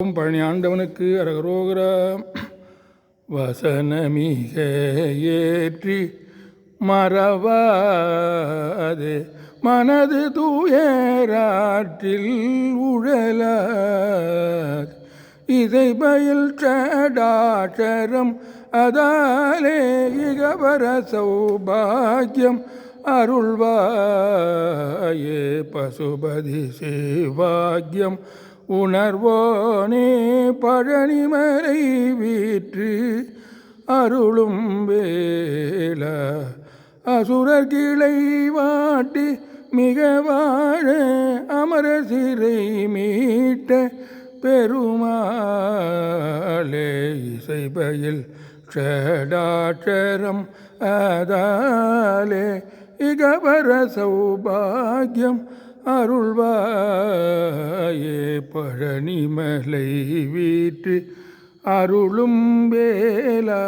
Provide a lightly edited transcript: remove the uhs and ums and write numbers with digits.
பழனி ஆண்டவனுக்கு அரகரோகர வசனமிக ஏற்றி மறவாதே மனது தூயராற்றில் உழல இதை பயில் சடாச்சரம் அதாலே இகவர சௌபாகியம் அருள்வாயே பசுபதி சிவாக்கியம் உணர்வோனே பழனிமலை வீற்று அருளும் வேல அசுரர் கிளை வாட்டி மிக வாழ அமர சிறை மீட்ட பெருமாளே இசைபயில் ஷடாட்சரம் அதாலே இகவர சௌபாகியம் அருள்வாயே பழனிமலை வீற்று அருளும் வேலா.